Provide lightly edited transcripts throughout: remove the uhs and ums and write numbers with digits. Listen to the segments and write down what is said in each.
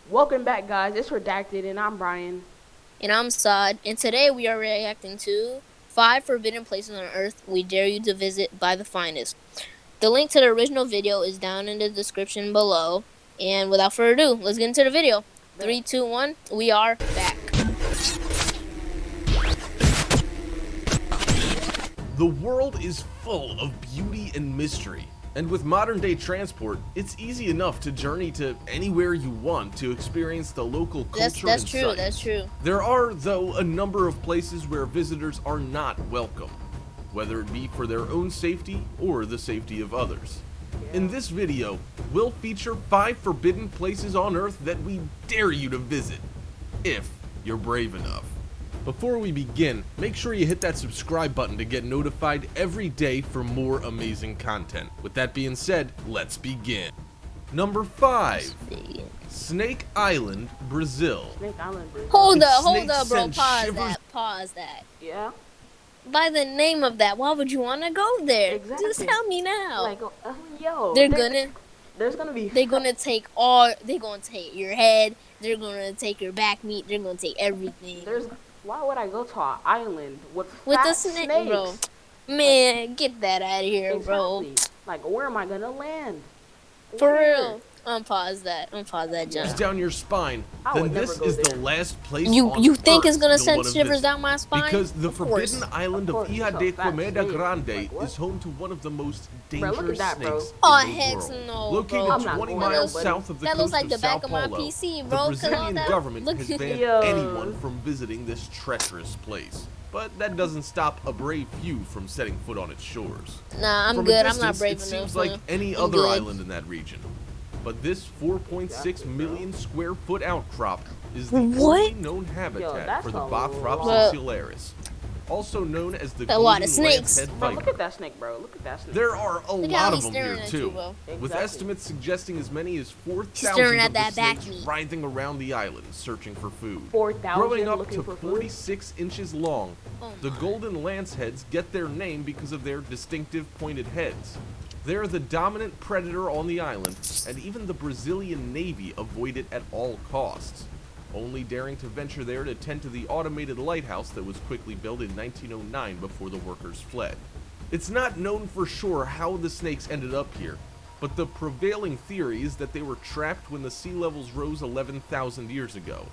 Welcome back, guys. It's Redacted, and I'm Brian. And I'm Saad, and today we are reacting to 5 Forbidden Places on Earth We Dare You to Visit by the Finest. The link to the original video is down in the description below. And without further ado, let's get into the video. 3, 2, 1, we are back. The world is full of beauty and mystery, and with modern day transport, it's easy enough to journey to anywhere you want to experience the local culture That's and true, sights. that's true. There are, though, a number of places where visitors are not welcome, whether it be for their own safety or the safety of others. In this video, we'll feature 5 forbidden places on Earth that we dare you to visit, if you're brave enough. Before we begin, make sure you hit that subscribe button to get notified every day for more amazing content. With that being said, let's begin. Number 5. Snake Island, Brazil. Snake Island, Brazil. Hold up, Snakes bro. send Pause shivers- that. Yeah. By the name of that, why would you want to go there? Exactly. Just tell me now. Like, yo. they're There's gonna be. gonna take your head. They're gonna take your back meat. They're gonna take everything. Why would I go to an island with With fat the snake, snakes? bro. Man, get that out of here, bro. Exactly. Like, where am I gonna land? For Where? real. Unpause that. Shivers Jump. down your spine, I then would never this go is there. the last place You on think it's Earth gonna you'll send wanna shivers visit. down my spine? Because the Of course. forbidden island of course, Ilha it's de a fat Comeda snake. Grande Like, what? is home to one of the most Bro, look at dangerous that, bro. snakes Oh, in the heck world. no, Located bro. I'm not 20 going miles there, buddy. south of the That coast looks like of the Sao back of my Paulo, PC, the bro. 'Cause all Brazilian that- government look has at banned Yo. anyone from visiting this treacherous place. But that doesn't stop a brave few from setting foot on its shores. Nah, I'm From good. a I'm not distance, brave it enough. seems like any I'm other good. island in that region. But this 4.6 million square foot outcrop is the What? only known habitat that's for the a Bothrops lot. insularis, also known as the A lot golden of snakes. lancehead Bro, look viper. at that snake, bro. Look at that snake. There are a Look how lot he's of them staring here at you, too, bro. with Exactly. estimates suggesting as many as 4,000 staring at of the that back snakes meat. writhing around the island searching for food. 4,000 Growing up looking to for food? 46 inches long, Oh the my. golden lanceheads get their name because of their distinctive pointed heads. They're the dominant predator on the island, and even the Brazilian Navy avoid it at all costs, only daring to venture there to tend to the automated lighthouse that was quickly built in 1909 before the workers fled. It's not known for sure how the snakes ended up here, but the prevailing theory is that they were trapped when the sea levels rose 11,000 years ago.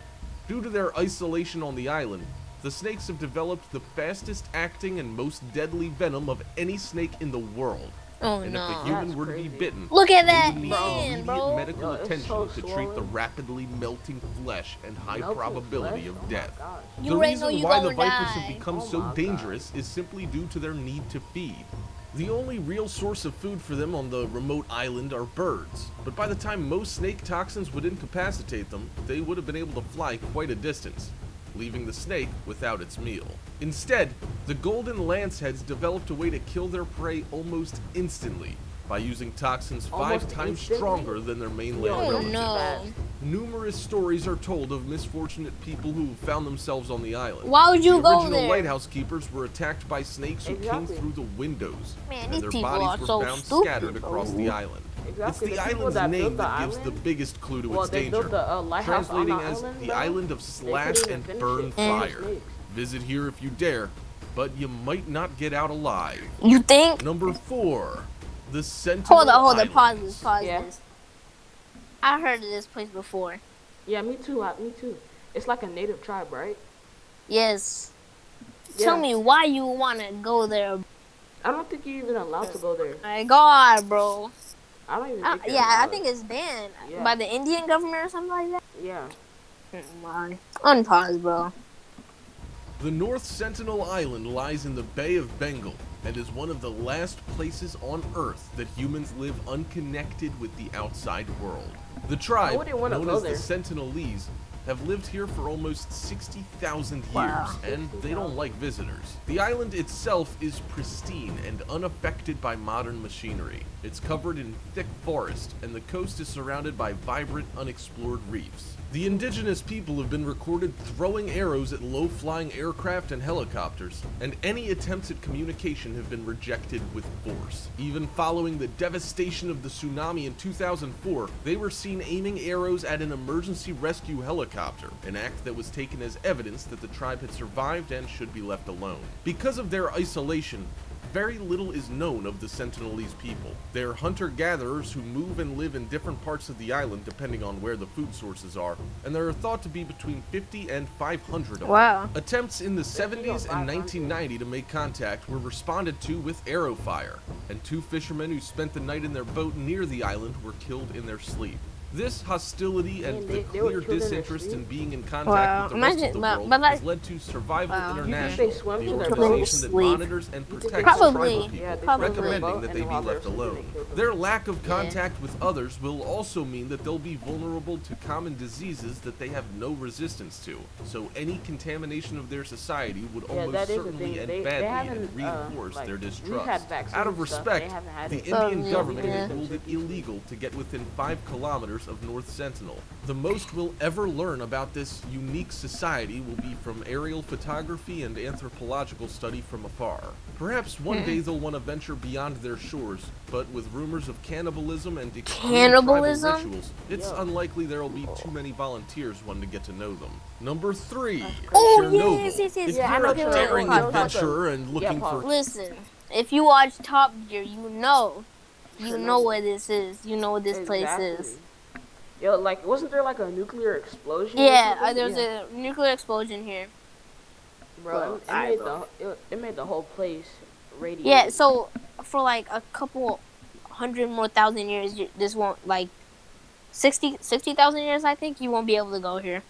Due to their isolation on the island, the snakes have developed the fastest acting and most deadly venom of any snake in the world. Oh And if no. a human That's were to be crazy. bitten, Look at they that would need man, immediate bro. medical Yo, it's attention so to treat the swollen. rapidly melting flesh and high Melting probability flesh? of Oh my death. gosh. You The already know reason you why the gonna vipers die. have become Oh so my God. dangerous is simply due to their need to feed. The only real source of food for them on the remote island are birds, but by the time most snake toxins would incapacitate them, they would have been able to fly quite a distance, leaving the snake without its meal. Instead, the golden lanceheads developed a way to kill their prey almost instantly by using toxins 5 Almost times instantly? stronger than their mainland Yo, Oh relatives. no. Numerous stories are told of misfortunate people who found themselves on the island. Why would you The go original there? lighthouse keepers were attacked by snakes who came Exactly. through the windows, Man, and these their people are bodies were so found stupid, scattered across bro. the island. Exactly. It's the The people island's that name built the that gives the island- biggest clue to Well, its they danger, built a lighthouse on translating the as island, the bro. island of They slash couldn't and even burn finish it. fire. Snakes. Visit here if you dare, but you might not get out alive. You think? Number 4, the Sentinel Hold on. Pause Islands. this. Pause Yeah. this. I heard of this place before. Yeah, me too. Me too. It's like a native tribe, right? Yes. Yeah. Tell me why you wanna go there. I don't think you're even allowed to go there. My God, bro. I don't even think you're Yeah, I allowed. think it's banned Yeah. by the Indian government or something like that. Yeah. Man. Unpause, bro. The North Sentinel Island lies in the Bay of Bengal and is one of the last places on Earth that humans live unconnected with the outside world. The tribe, wouldn't wanna known go as there. the Sentinelese, have lived here for almost 60,000 years, Wow. and they don't like visitors. The island itself is pristine and unaffected by modern machinery. It's covered in thick forest, and the coast is surrounded by vibrant, unexplored reefs. The indigenous people have been recorded throwing arrows at low-flying aircraft and helicopters, and any attempts at communication have been rejected with force. Even following the devastation of the tsunami in 2004, they were seen aiming arrows at an emergency rescue helicopter, an act that was taken as evidence that the tribe had survived and should be left alone. Because of their isolation, very little is known of the Sentinelese people. They're hunter-gatherers who move and live in different parts of the island depending on where the food sources are, and there are thought to be between 50 and 500 of Wow. them. Attempts in the 70s and 1990 to make contact were responded to with arrow fire, and 2 fishermen who spent the night in their boat near the island were killed in their sleep. This hostility and Man, the they were clear killed in their disinterest in sleep? being in contact Wow. with the rest Imagine- of the but- world but like- has led to Survival Wow. International, They swim the to their organization that sleep. monitors and You think protects they Probably. tribal people, Yeah, they Probably. recommending that they be while they're left sleeping, alone. they kill them. Their lack of contact with others will also mean that they'll be vulnerable to common diseases that they have no resistance to, so any contamination of their society would Yeah, almost that is the certainly thing. and They badly haven't, reinforce like, their we've distrust. had vaccines Out of and stuff, respect, they haven't had the it. Indian yeah, government yeah. has ruled it illegal to get within 5 kilometers of North Sentinel. The most we'll ever learn about this unique society will be from aerial photography and anthropological study from afar. Perhaps one day they'll want to venture beyond their shores, but with rumors of cannibalism and extreme Cannibalism? tribal rituals, it's Yeah. unlikely there'll be too many volunteers wanting to get to know them. Number 3, Oh, Chernobyl. yes, yes, yes. If Yeah, I you're know a Chernobyl. daring Pause, pause, adventurer and looking pause. for Listen, if you watch Top Gear, you know where this is. You know what this place is. Exactly. Yo, like, wasn't there like a nuclear explosion? or Yeah, something? there's Yeah. a nuclear explosion here. Bro, Well, it made the whole place radiate. Yeah, so for like a couple 100 more thousand years, this won't, like 60,000 years, I think, you won't be able to go here.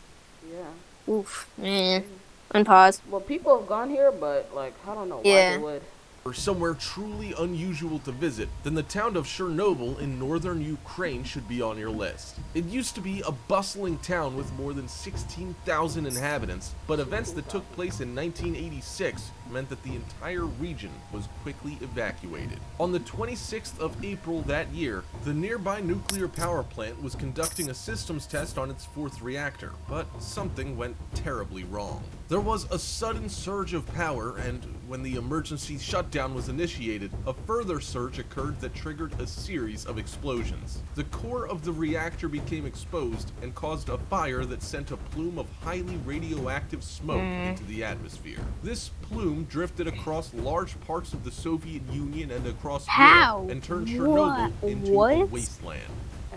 Yeah. Oof, man. Unpause. Well, people have gone here, but like, I don't know why Yeah. they would. or somewhere truly unusual to visit, then the town of Chernobyl in northern Ukraine should be on your list. It used to be a bustling town with more than 16,000 inhabitants, but events that took place in 1986 meant that the entire region was quickly evacuated. On the 26th of April that year, the nearby nuclear power plant was conducting a systems test on its 4th reactor, but something went terribly wrong. There was a sudden surge of power, and when the emergency shutdown was initiated, a further surge occurred that triggered a series of explosions. The core of the reactor became exposed and caused a fire that sent a plume of highly radioactive smoke into the atmosphere. This plume drifted across large parts of the Soviet Union and across How? Europe and turned Chernobyl What? into a What? wasteland.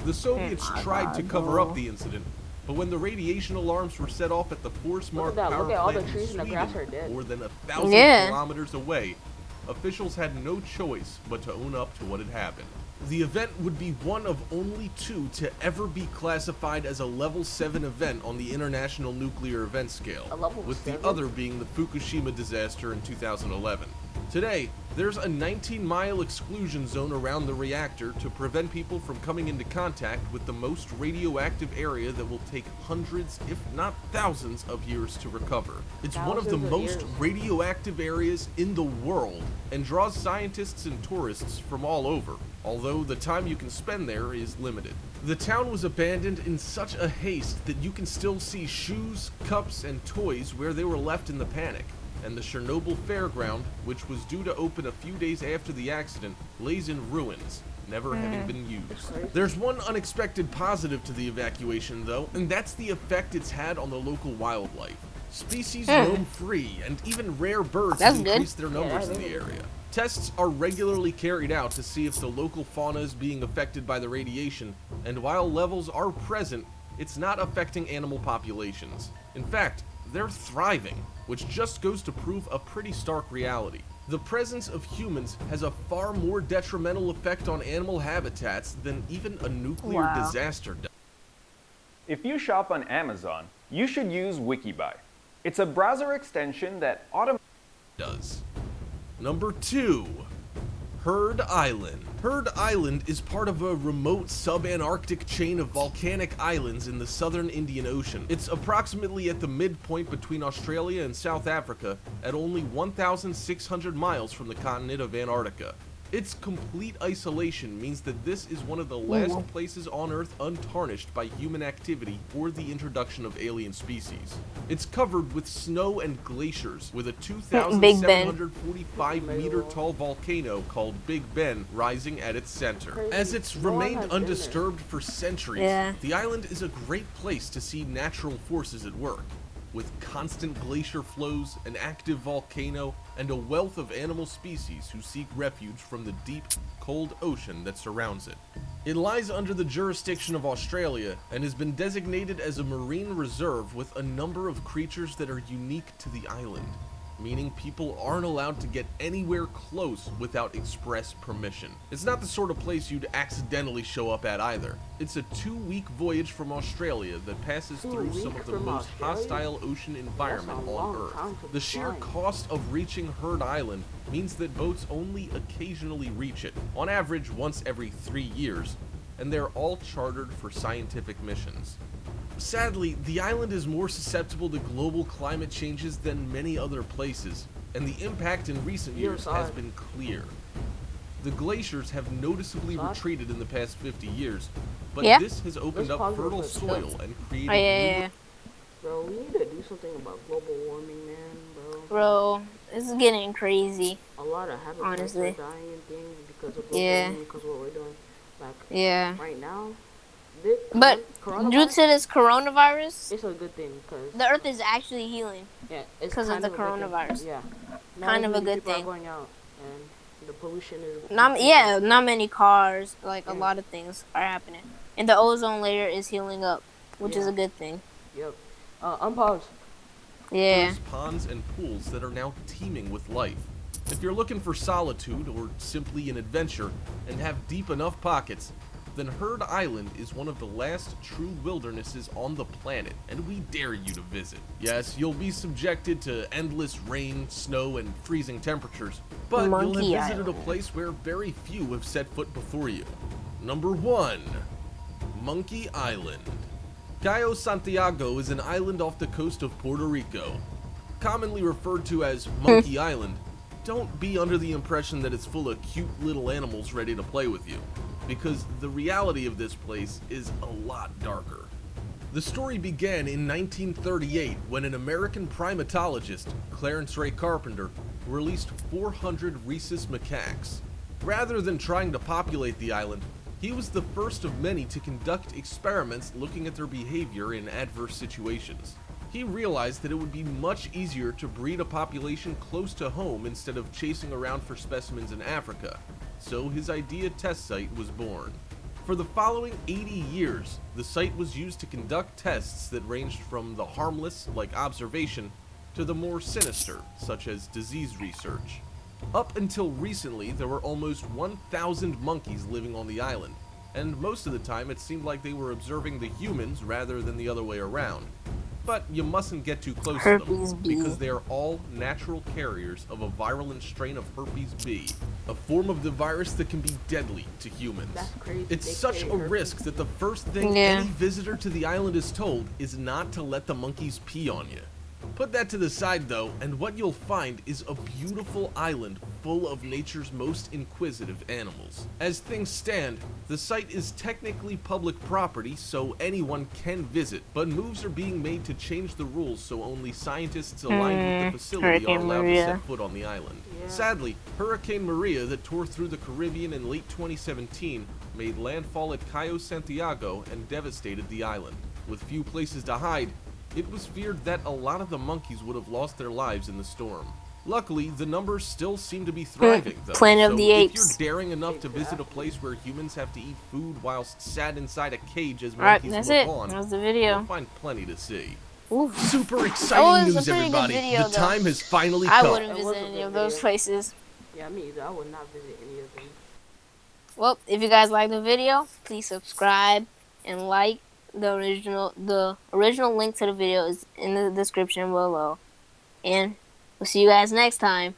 The Soviets tried to cover up the incident, but when the radiation alarms were set off at the Forsmark that, power look at all plant the trees in and the grass Sweden, are dead. more than 1,000 Yeah. kilometers away, officials had no choice but to own up to what had happened. The event would be one of only 2 to ever be classified as a Level 7 event on the International Nuclear Event Scale, A level with 7? the other being the Fukushima disaster in 2011. Today, there's a 19-mile exclusion zone around the reactor to prevent people from coming into contact with the most radioactive area that will take hundreds, if not thousands, of years to recover. It's one of the Thousands of most years. radioactive areas in the world and draws scientists and tourists from all over, although the time you can spend there is limited. The town was abandoned in such a haste that you can still see shoes, cups, and toys where they were left in the panic. And the Chernobyl fairground, which was due to open a few days after the accident, lays in ruins, never having been used. There's one unexpected positive to the evacuation, though, and that's the effect it's had on the local wildlife. Species roam free, and even rare birds That's have good. increased their numbers that's in the good. area. Tests are regularly carried out to see if the local fauna is being affected by the radiation, and while levels are present, it's not affecting animal populations. In fact, they're thriving, which just goes to prove a pretty stark reality. The presence of humans has a far more detrimental effect on animal habitats than even a nuclear Wow. disaster does. If you shop on Amazon, you should use Wikibuy. It's a browser extension that automatically Number 2. Heard Island. Heard Island is part of a remote subantarctic chain of volcanic islands in the southern Indian Ocean. It's approximately at the midpoint between Australia and South Africa at only 1,600 miles from the continent of Antarctica. Its complete isolation means that this is one of the last places on Earth untarnished by human activity or the introduction of alien species. It's covered with snow and glaciers, with a 2,745-meter tall volcano called Big Ben rising at its center. As it's remained undisturbed for centuries, the island is a great place to see natural forces at work. With constant glacier flows, an active volcano, and a wealth of animal species who seek refuge from the deep, cold ocean that surrounds it. It lies under the jurisdiction of Australia and has been designated as a marine reserve with a number of creatures that are unique to the island, meaning people aren't allowed to get anywhere close without express permission. It's not the sort of place you'd accidentally show up at either. It's a 2-week voyage from Australia that passes through some of the most hostile ocean environment on Earth. The sheer cost of reaching Heard Island means that boats only occasionally reach it, on average once every 3 years, and they're all chartered for scientific missions. Sadly, the island is more susceptible to global climate changes than many other places, and the impact in recent years has been clear. The glaciers have noticeably retreated in the past 50 years, but this has opened up fertile soil and created Bro, we need to do something about global warming, man, bro. Bro, this is getting crazy. A lot of habitats are dying and things because of global warming, because of what we're doing. Like, right now, but due to this coronavirus, it's a good thing because the Earth is actually healing. Yeah, it's because of the coronavirus. Yeah, kind of a good thing. People are going out and the pollution is. Not many cars. Like a lot of things are happening, and the ozone layer is healing up, which is a good thing. Yep. Unpause. Yeah. There's ponds and pools that are now teeming with life. If you're looking for solitude or simply an adventure and have deep enough pockets, then Heard Island is one of the last true wildernesses on the planet, and we dare you to visit. Yes, you'll be subjected to endless rain, snow, and freezing temperatures, but you'll have visited a place where very few have set foot before you. Number 1. Monkey Island. Cayo Santiago is an island off the coast of Puerto Rico. Commonly referred to as Monkey Island, don't be under the impression that it's full of cute little animals ready to play with you, because the reality of this place is a lot darker. The story began in 1938 when an American primatologist, Clarence Ray Carpenter, released 400 rhesus macaques. Rather than trying to populate the island, he was the first of many to conduct experiments looking at their behavior in adverse situations. He realized that it would be much easier to breed a population close to home instead of chasing around for specimens in Africa, so his idea test site was born. For the following 80 years, the site was used to conduct tests that ranged from the harmless, like observation, to the more sinister, such as disease research. Up until recently, there were almost 1,000 monkeys living on the island, and most of the time it seemed like they were observing the humans rather than the other way around. But you mustn't get too close to them, because they are all natural carriers of a virulent strain of herpes B, a form of the virus that can be deadly to humans. That's crazy. It's such a risk that the first thing any visitor to the island is told is not to let the monkeys pee on you. Put that to the side though, and what you'll find is a beautiful island full of nature's most inquisitive animals. As things stand, the site is technically public property, so anyone can visit, but moves are being made to change the rules so only scientists aligned with the facility are allowed to set foot on the island. Sadly, Hurricane Maria that tore through the Caribbean in late 2017 made landfall at Cayo Santiago and devastated the island. With few places to hide, it was feared that a lot of the monkeys would have lost their lives in the storm. Luckily, the numbers still seem to be thriving, though. Planet of the Apes. If you're daring enough to visit a place where humans have to eat food whilst sat inside a cage as monkeys look on, that's the video. you'll find plenty to see. Ooh. Super exciting news, everybody! The time has finally come. I wouldn't visit any of those places. Yeah, me either. I would not visit any of them. Well, if you guys like the video, please subscribe and like. The original link to the video is in the description below. And we'll see you guys next time.